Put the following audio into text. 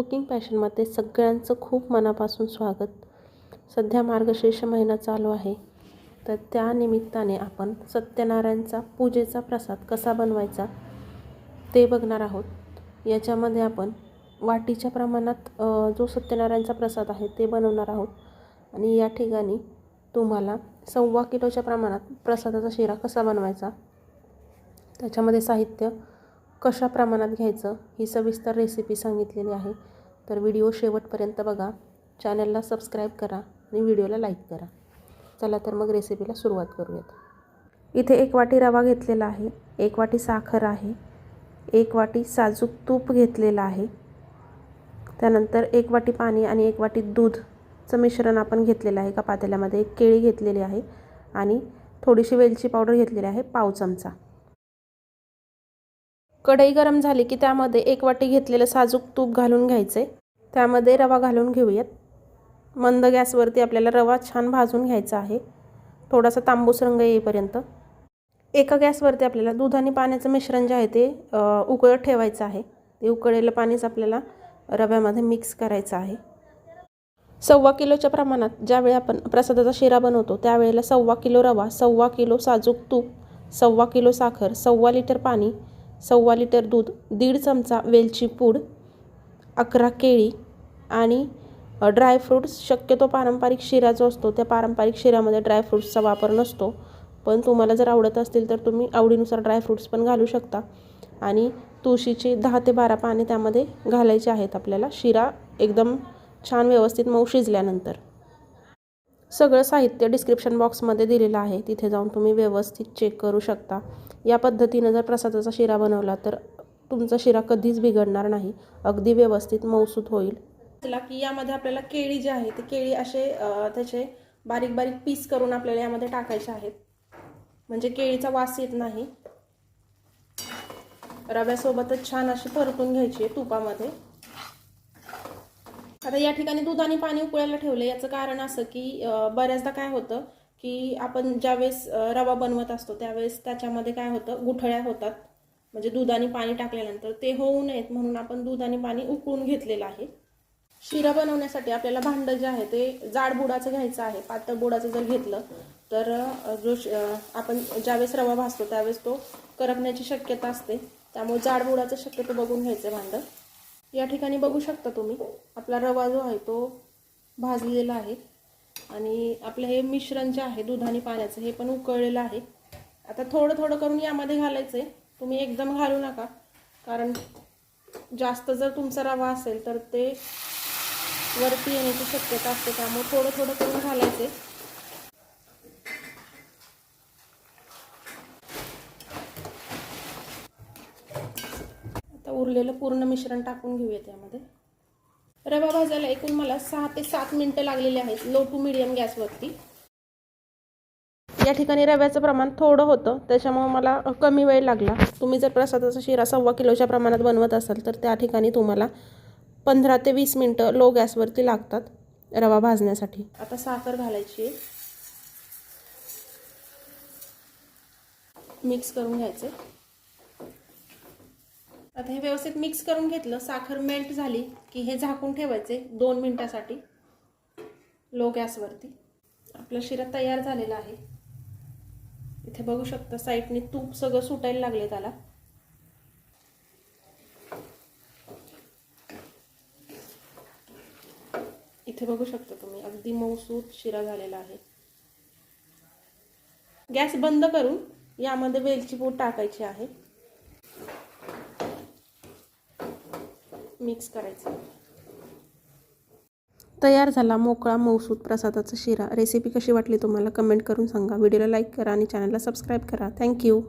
Cooking पॅशनमध्ये सगळ्यांचं खूप मनापासून स्वागत. सध्या मार्गशीर्ष महिना चालू आहे, तर त्या निमित्ताने आपण सत्यनारायणचा पूजेचा प्रसाद कसा बनवायचा ते बघणार आहोत. याच्यामध्ये आपण वाटीच्या प्रमाणात जो सत्यनारायणचा प्रसाद आहे ते बनवणार आहोत. आणि या ठिकाणी तुम्हाला 1.25 किलोच्या प्रमाणात प्रसादाचा शिरा कसा बनवायचा, त्याच्यामध्ये साहित्य कशा प्रमाणात घ्यायचं ही सविस्तर रेसिपी सांगितलेली आहे. तर व्हिडिओ शेवटपर्यंत बघा, चॅनलला सबस्क्राईब करा आणि व्हिडिओला लाईक करा. चला तर मग रेसिपीला सुरुवात करूयात. इथे 1 वाटी रवा घेतलेला आहे, 1 वाटी साखर आहे, 1 वाटी साजूक तूप घेतलेलं आहे, त्यानंतर 1 वाटी पाणी आणि 1 वाटी दूधचं मिश्रण आपण घेतलेलं आहे. एका पातेल्यामध्ये 1 केळी घेतलेली आहे आणि थोडीशी वेलची पावडर घेतलेली आहे, पाव चमचा. कढई गरम झाली की त्यामध्ये 1 वाटी घेतलेलं साजूक तूप घालून घ्यायचे. त्यामध्ये रवा घालून घेऊयात. मंद गॅसवरती आपल्याला रवा छान भाजून घ्यायचा आहे, थोडासा तांबूस रंग येईपर्यंत. एका गॅसवरती आपल्याला दूध आणि पाण्याचं मिश्रण जे आहे ते उकळत ठेवायचं आहे. ते उकळलेलं पाणीच आपल्याला रव्यामध्ये मिक्स करायचं आहे. 1.25 किलोच्या प्रमाणात ज्यावेळी आपण प्रसादाचा शिरा बनवतो त्यावेळेला 1.25 किलो रवा, 1.25 किलो साजूक तूप, 1.25 किलो साखर, 1.25 लिटर पाणी, 1.25 लिटर दूध, 1.5 चमचा वेलची पूड, 11 केळी आणि ड्रायफ्रूट्स. शक्यतो पारंपरिक शिरा जो असतो त्या पारंपरिक शिऱ्यामध्ये ड्रायफ्रूट्सचा वापर नसतो, पण तुम्हाला जर आवडत असतील तर तुम्ही आवडीनुसार ड्रायफ्रूट्स पण घालू शकता. आणि तुळशीची 10 ते 12 पाने त्यामध्ये घालायचे आहेत आपल्याला, शिरा एकदम छान व्यवस्थित मऊ शिजल्यानंतर. सगळं साहित्य डिस्क्रिप्शन बॉक्समध्ये दिलेलं आहे, तिथे जाऊन तुम्ही व्यवस्थित चेक करू शकता. या पद्धतीनं जर प्रसादाचा शिरा बनवला तर तुमचा शिरा कधीच बिघडणार नाही, अगदी व्यवस्थित मऊसूत होईल. की यामध्ये आपल्याला केळी जे आहे ते केळी असे त्याचे बारीक बारीक पीस करून आपल्याला यामध्ये टाकायचे आहेत, म्हणजे केळीचा वास येत नाही. रव्यासोबतच छान अशी परतून घ्यायची आहे तुपामध्ये. आता या ठिकाणी दूध आणि पाणी उकळायला ठेवले. याचं कारण असं की बऱ्याचदा काय होतं की आपण ज्यावेळेस रवा बनवत असतो त्यावेळेस त्याच्यामध्ये काय होतं, गुठळ्या होतात, म्हणजे दूध आणि पाणी टाकल्यानंतर. ते होऊ नयेत म्हणून आपण दूध आणि पाणी उकळून घेतलेलं आहे. शिरा बनवण्यासाठी आपल्याला भांडं जे आहे ते जाड बुडाचं घ्यायचं आहे. पातळ बुडाचं जर घेतलं तर आपण ज्यावेळेस रवा भाजतो त्यावेळेस तो करपण्याची शक्यता असते, त्यामुळे जाड बुडाचं शक्यतो बघून घ्यायचं भांडं. या ठिकाणी बघू शकता तुम्ही, आपला रवा जो आहे तो भाजलेला आहे आणि आपलं हे मिश्रण जे आहे दूध आणि पाण्याचं हे पण उकळलेलं आहे. आता थोडं थोडं करून यामध्ये घालायचं आहे, तुम्ही एकदम घालू नका, कारण जास्त जर तुमचा रवा असेल तर ते वरती येण्याची शक्यता असते, त्यामुळे थोडं थोडं करून घालायचे. आता उरलेलं पूर्ण मिश्रण टाकून घेऊया त्यामध्ये. रवा भाजायला एकूण मला 6 ते 7 मिनिटं लागलेली आहेत, लो टू मीडियम गॅसवरती. या ठिकाणी रव्याचं प्रमाण थोडं होतं त्याच्यामुळे मला कमी वेळ लागला. तुम्ही जर प्रसादाचा शिरा 1.25 किलोच्या प्रमाणात बनवत असाल तर त्या ठिकाणी तुम्हाला 15 ते 20 मिनिटं लो गॅसवरती लागतात रवा भाजण्यासाठी. आता साखर घालायची, मिक्स करून घ्यायचे. आता हे व्यवस्थित मिक्स करून घेतलं, साखर मेल्ट झाली की हे झाकून ठेवायचे 2 मिनिटासाठी लो गॅसवरती. आपला शिरा तयार झालेला आहे. इथे बघू शकता साईडने तूप सगळं सुटायला लागले त्याला. इथे बघू शकता तुम्ही, अगदी मऊसूत शिरा झालेला आहे. गॅस बंद करून यामध्ये वेलची पूड टाकायची आहे, मिक्स करायचं. तयार झाला मोकळा मऊसूत प्रसादाचा शिरा. रेसिपी कशी वाटली तुम्हाला कमेंट करून सांगा. व्हिडिओला लाईक करा आणि चॅनलला सबस्क्राईब करा. थँक्यू.